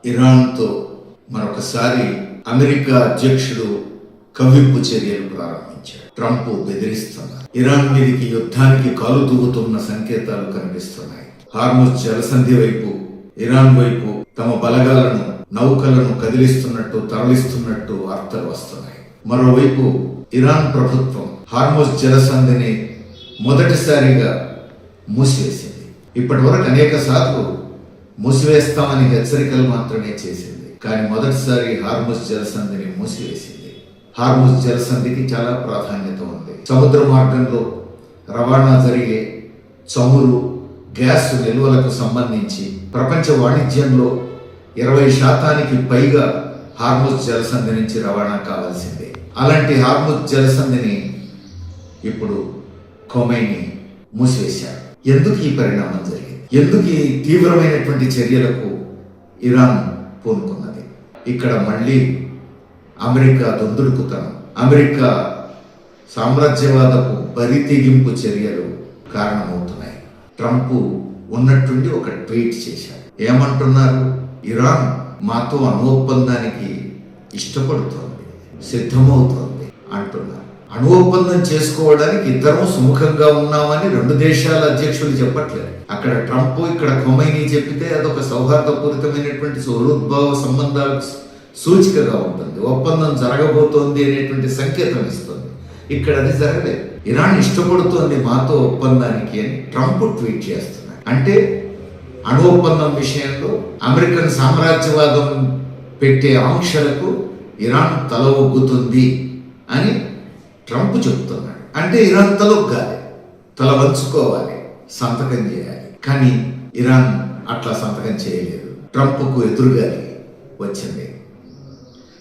ఇరాన్తో మరొకసారి అమెరికా అధ్యక్షుడు కవ్వింపు చర్యలు ప్రారంభించాడు. ట్రంప్ బెదిరిస్తున్నారు. ఇరాన్ మీదికి యుద్ధానికి కాలు దూకుతున్న సంకేతాలు కనిపిస్తున్నాయి. హార్ముజ్ జలసంధి వైపు, ఇరాన్ వైపు తమ బలగాలను, నౌకలను కదిలిస్తున్నట్టు, తరలిస్తున్నట్టు వార్తలు వస్తున్నాయి. మరోవైపు ఇరాన్ ప్రభుత్వం హార్ముజ్ జలసంధిని మొదటిసారిగా మూసివేసింది. ఇప్పటి వరకు అనేక సార్లు మూసివేస్తామని హెచ్చరికలు మాత్రమే చేసింది. కానీ మొదటిసారి హార్ముజ్ జలసంధిని మూసివేసింది. హార్ముజ్ జలసంధికి చాలా ప్రాధాన్యత ఉంది. సముద్ర మార్గంలో రవాణా జరిగే చమురు, గ్యాస్ నిల్వలకు సంబంధించి ప్రపంచ వాణిజ్యంలో 20% పైగా హార్ముజ్ జలసంధి నుంచి రవాణా కావాల్సిందే. అలాంటి హార్ముజ్ జలసంధిని ఇప్పుడు ఖొమైనీ మూసివేశారు. ఎందుకు ఈ పరిణామం జరిగింది? ఎందుకు ఈ తీవ్రమైనటువంటి చర్యలకు ఇరాన్ పూనుకున్నది? ఇక్కడ మళ్ళీ అమెరికా దొందుడుకుతనం, అమెరికా సామ్రాజ్యవాదపు బరితెగింపు చర్యలు కారణమవుతున్నాయి. ట్రంప్ ఉన్నట్టుండి ఒక ట్వీట్ చేశారు. ఏమంటున్నారు? ఇరాన్ మాతో అణు ఒప్పందానికి ఇష్టపడుతోంది, సిద్ధమవుతోంది అంటున్నారు. అణు ఒప్పందం చేసుకోవడానికి ఇద్దరం సుముఖంగా ఉన్నామని రెండు దేశాల అధ్యక్షులు చెప్పట్లేదు. అక్కడ ట్రంప్, ఇక్కడ ఖొమైనీ చెప్పితే అదొక సౌహార్దపూరితమైనటువంటి సౌహృద్భావ సంబంధాలకు సూచికగా ఉంటుంది. ఒప్పందం జరగబోతోంది అనేటువంటి సంకేతం ఇస్తుంది. ఇక్కడ అది జరగలేదు. ఇరాన్ ఇష్టపడుతోంది మాతో ఒప్పందానికి అని ట్రంప్ ట్వీట్ చేస్తున్నారు. అంటే అణు ఒప్పందం విషయంలో అమెరికన్ సామ్రాజ్యవాదం పెట్టే ఆంక్షలకు ఇరాన్ తల ఒగ్గుతుంది అని ట్రంప్ చెప్తున్నాడు. అంటే ఇరాన్ తలొగ్గాలి, తల వంచుకోవాలి, సంతకం చేయాలి. కానీ ఇరాన్ అట్లా సంతకం చేయలేదు. ట్రంప్కు ఎదురుగాలి వచ్చింది.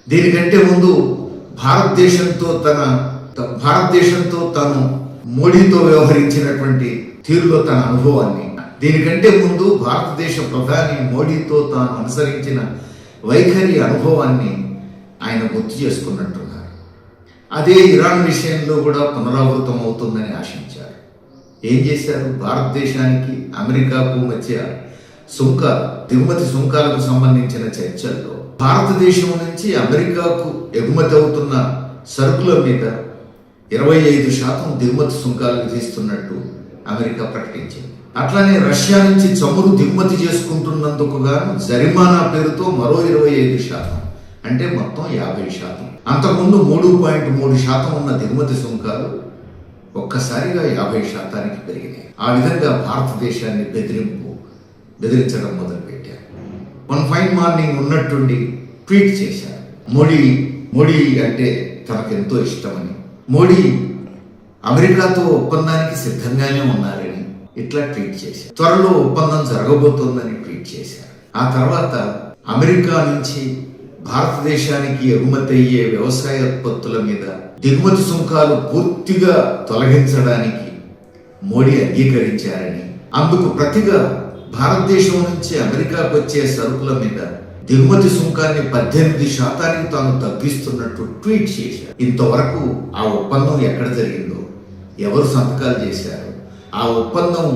దీనికంటే ముందు భారతదేశంతో తను మోడీతో వ్యవహరించినటువంటి తీరులో తన అనుభవాన్ని, దీనికంటే ముందు భారతదేశ ప్రధాని మోడీతో తాను అనుసరించిన వైఖరి అనుభవాన్ని ఆయన గుర్తు చేసుకున్నట్టున్నారు. అదే ఇరాన్ విషయంలో కూడా పునరావృతం అవుతుందని ఆశించారు. ఏం చేశారు? భారతదేశానికి అమెరికాకు మధ్య దిగుమతి సుంకాలకు సంబంధించిన చర్చల్లో భారతదేశం నుంచి అమెరికాకు ఎగుమతి అవుతున్న సరుకుల మీద 25% దిగుమతి సుంకాలు విధిస్తున్నట్టు అమెరికా ప్రకటించింది. అట్లానే రష్యా నుంచి చమురు దిగుమతి చేసుకుంటున్నందుకు గాను జరిమానా పేరుతో మరో 25%, అంటే మొత్తం 50%. అంతకుముందు 3.3% ఉన్న దిగుమతి సుంకాలు ఒక్కసారిగా 50% పెరిగినాయి. ఆ విధంగా భారతదేశాన్ని బెదిరించడం మొదలుపెట్టారు. వన్ ఫైన్ మార్నింగ్ ఉన్నట్టుండి ట్వీట్ చేశారు. మోడీ అంటే తనకెంతో ఇష్టమని, మోడీ అమెరికాతో ఒప్పందానికి సిద్ధంగానే ఉన్నారని ఇట్లా ట్వీట్ చేశారు. త్వరలో ఒప్పందం జరగబోతోందని ట్వీట్ చేశారు. ఆ తర్వాత అమెరికా నుంచి భారతదేశానికి ఎగుమతి అయ్యే వ్యవసాయ ఉత్పత్తుల మీద దిగుమతి సుంకాలు పూర్తిగా తొలగించడానికి మోడీ అంగీకరించారని, అందుకు ప్రతిగా భారతదేశం నుంచి అమెరికాకు వచ్చే సరుకుల మీద దిగుమతి సుంకాన్ని 18% తాను తగ్గిస్తున్నట్టు ట్వీట్ చేశారు. ఇంతవరకు ఆ ఒప్పందం ఎక్కడ జరిగిందో, ఎవరు సంతకాలు చేశారో, ఆ ఒప్పందం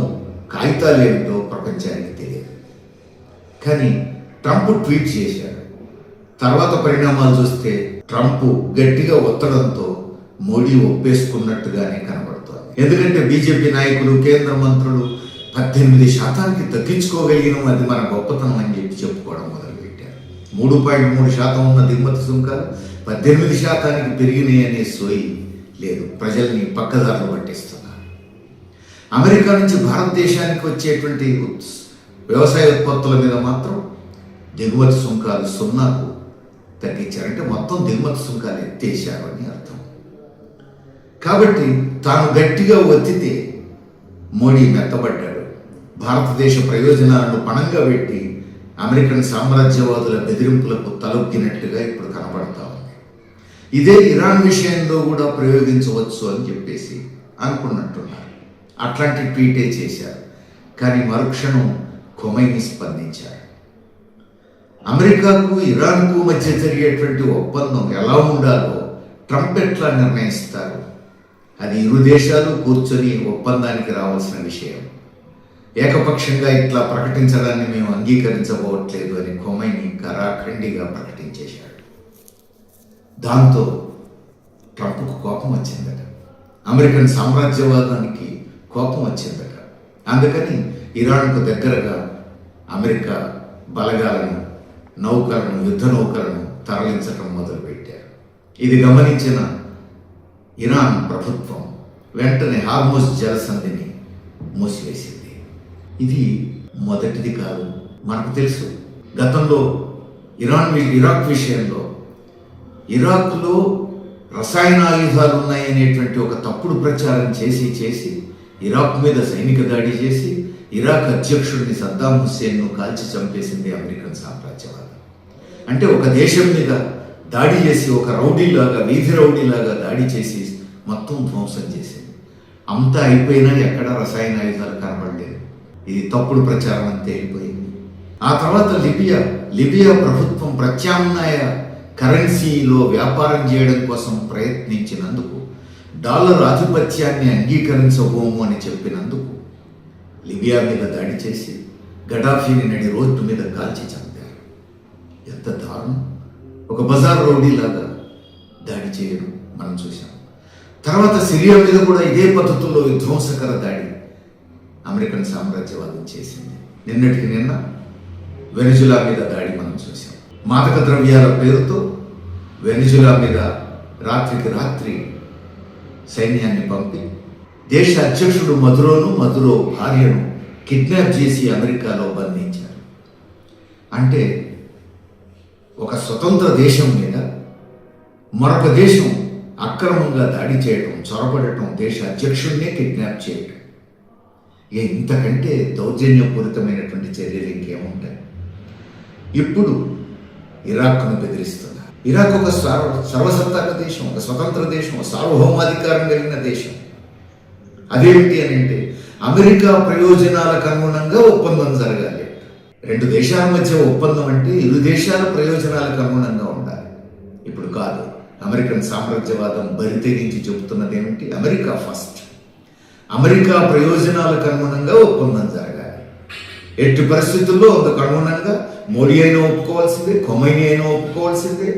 కాగితాలు ఏమిటో ప్రపంచానికి తెలియదు. కానీ ట్రంప్ ట్వీట్ చేశారు. తర్వాత పరిణామాలు చూస్తే ట్రంప్ గట్టిగా ఒత్తడంతో మోడీ ఒప్పేసుకున్నట్టుగానే కనబడుతోంది. ఎందుకంటే బీజేపీ నాయకులు, కేంద్ర మంత్రులు 18% తగ్గించుకోగలిగినాం, అది మన గొప్పతనం అని చెప్పుకోవడం మొదలుపెట్టారు. 3.3% ఉన్న దిగుమతి సుంకాలు 18% పెరిగినాయి అనే సోయి లేదు. ప్రజల్ని పక్కదారులు పట్టిస్తున్నారు. అమెరికా నుంచి భారతదేశానికి వచ్చేటువంటి వ్యవసాయ ఉత్పత్తుల మీద మాత్రం దిగుమతి సుంకాలు 0కు తగ్గించారంటే మొత్తం దిగుమతి సుంకాలు ఎత్తేశారు అని అర్థం. కాబట్టి తాను గట్టిగా ఒత్తితే మోడీ మెత్తబడ్డాడు. భారతదేశ ప్రయోజనాలను పణంగా పెట్టి అమెరికన్ సామ్రాజ్యవాదుల బెదిరింపులకు తలొక్కినట్టుగా ఇప్పుడు కనబడతా ఉంది. ఇదే ఇరాన్ విషయంలో కూడా ప్రయోగించవచ్చు అని చెప్పేసి అనుకున్నట్టున్నారు. అట్లాంటి ట్వీటే చేశారు. కానీ మరుక్షణం ఖొమైనీ స్పందించారు. అమెరికాకు ఇరాన్కు మధ్య జరిగేటువంటి ఒప్పందం ఎలా ఉండాలో ట్రంప్ ఎట్లా నిర్ణయిస్తారు? అది ఇరు దేశాలు కూర్చొని ఒప్పందానికి రావాల్సిన విషయం. ఏకపక్షంగా ఇట్లా ప్రకటించడాన్ని మేము అంగీకరించబోవట్లేదు అని ఖొమైనీ ఖరారు ఖరాఖండిగా ప్రకటించేశాడు. దాంతో ట్రంప్కు కోపం వచ్చిందట, అమెరికన్ సామ్రాజ్యవాదానికి కోపం వచ్చిందట. అందుకని ఇరాన్కు దగ్గరగా అమెరికా బలగాలను, నౌకలను, యుద్ధ నౌకలను తరలించడం మొదలుపెట్టారు. ఇది గమనించిన ఇరాన్ ప్రభుత్వం వెంటనే హార్మోజ్ జలసంధిని మూసివేసింది. ఇది మొదటిది కాదు. మనకు తెలుసు, గతంలో ఇరాక్ విషయంలో ఇరాక్లో రసాయనాయుధాలు ఉన్నాయనేటువంటి ఒక తప్పుడు ప్రచారం చేసి ఇరాక్ మీద సైనిక దాడి చేసి ఇరాక్ అధ్యక్షుడిని సద్దాం హుస్సేన్ను కాల్చి చంపేసింది అమెరికన్ సామ్రాజ్యవాదం. అంటే ఒక దేశం మీద దాడి చేసి, ఒక రౌడీలాగా, వీధి రౌడీలాగా దాడి చేసి మొత్తం ధ్వంసం చేసింది. అంతా అయిపోయినా ఎక్కడా రసాయనాయుధాలు కనబడలేదు. ఇది తప్పుడు ప్రచారం అని తేలిపోయింది. ఆ తర్వాత లిబియా ప్రభుత్వం ప్రత్యామ్నాయ కరెన్సీలో వ్యాపారం చేయడం కోసం ప్రయత్నించినందుకు, డాలర్ ఆధిపత్యాన్ని అంగీకరించబోము అని చెప్పినందుకు లిబియా మీద దాడి చేసి గడాఫీని నడి రోడ్డు మీద కాల్చి చంపారు. ఎంత దారుణం! ఒక బజార్ రౌడీలాగా దాడి చేయడం మనం చూసాం. తర్వాత సిరియా మీద కూడా ఇదే పద్ధతుల్లో విధ్వంసకర దాడి అమెరికన్ సామ్రాజ్యవాదం చేసింది. నిన్నటికి నిన్న వెనిజులా మీద దాడి మనం చూసాం. మాదక ద్రవ్యాల పేరుతో వెనిజులా మీద రాత్రికి రాత్రి సైన్యాన్ని పంపి దేశ అధ్యక్షుడు మదురో భార్యను కిడ్నాప్ చేసి అమెరికాలో బంధించారు. అంటే ఒక స్వతంత్ర దేశం మీద మరొక దేశం అక్రమంగా దాడి చేయడం, చొరబడటం, దేశ అధ్యక్షుడినే కిడ్నాప్ చేయటం, ఇంతకంటే దౌర్జన్యపూరితమైనటువంటి చర్యలు ఇంకేముంటాయి? ఇప్పుడు ఇరాక్ను బెదిరిస్తున్నారు. ఇరాక్ ఒక సర్వసత్తాక దేశం, ఒక స్వతంత్ర దేశం, సార్వభౌమాధికారం కలిగిన దేశం. అదేమిటి అని అంటే అమెరికా ప్రయోజనాలకు అనుగుణంగా ఒప్పందం జరగాలి. రెండు దేశాల మధ్య ఒప్పందం అంటే ఇరు దేశాల ప్రయోజనాలకు అనుగుణంగా ఉండాలి. ఇప్పుడు కాదు. అమెరికన్ సామ్రాజ్యవాదం బరి తెగించి చెబుతున్నది ఏమిటి? America first. అమెరికా ప్రయోజనాలకు అనుగుణంగా ఒప్పందం జరగాలి. ఎట్టి పరిస్థితుల్లో అందుకు అనుగుణంగా మోడీ అయినా ఒప్పుకోవాల్సిందే, ఖొమైనీ అయినా ఒప్పుకోవాల్సిందే,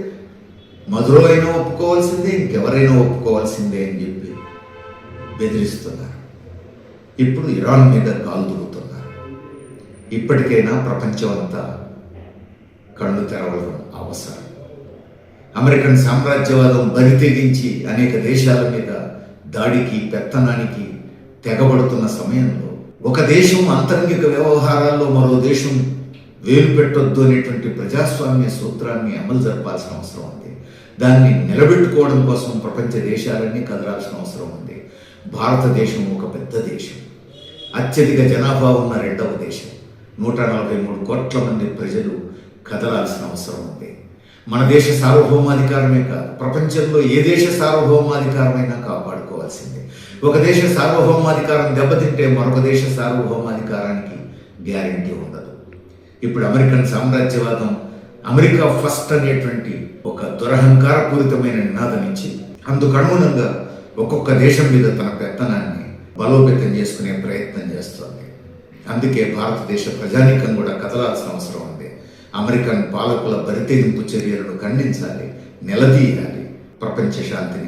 మదురో అయినా ఒప్పుకోవాల్సిందే, ఇంకెవరైనా ఒప్పుకోవాల్సిందే అని చెప్పి బెదిరిస్తున్నారు. ఇప్పుడు ఇరాన్ మీద కాలు దువ్వుతున్నారు. ఇప్పటికైనా ప్రపంచం అంతా కళ్ళు తెరవడం అవసరం. అమెరికన్ సామ్రాజ్యవాదం బరి తెగించి అనేక దేశాల మీద దాడికి, పెత్తనానికి తెగబడుతున్న సమయంలో ఒక దేశం అంతరంగిక వ్యవహారాల్లో మరో దేశం వేలు పెట్టొద్దు అనేటువంటి ప్రజాస్వామ్య సూత్రాన్ని అమలు జరపాల్సిన అవసరం ఉంది. దాన్ని నిలబెట్టుకోవడం కోసం ప్రపంచ దేశాలన్నీ కదలాల్సిన అవసరం ఉంది. భారతదేశం ఒక పెద్ద దేశం, అత్యధిక జనాభా ఉన్న రెండవ దేశం, 143 కోట్ల మంది ప్రజలు కదలాల్సిన అవసరం ఉంది. మన దేశ సార్వభౌమాధికారమే కాదు, ప్రపంచంలో ఏ దేశ సార్వభౌమాధికారమైనా కాపాడుకోవాల్సిందే. ఒక దేశ సార్వభౌమాధికారం దెబ్బతింటే మరొక దేశ సార్వభౌమాధికారానికి గ్యారెంటీ ఉండదు. ఇప్పుడు అమెరికన్ సామ్రాజ్యవాదం అమెరికా ఫస్ట్ అనేటువంటి ఒక దురహంకారపూరితమైన నినాదం ఇచ్చి అందుకు అనుగుణంగా ఒక్కొక్క దేశం మీద తన పెత్తనాన్ని బలోపేతం చేసుకునే ప్రయత్నం చేస్తోంది. అందుకే భారతదేశ ప్రజానీకం కూడా కదలాల్సిన అవసరం ఉంది. అమెరికన్ పాలకుల బరితెగింపు చర్యలను ఖండించాలి, నిలదీయాలి, ప్రపంచ శాంతిని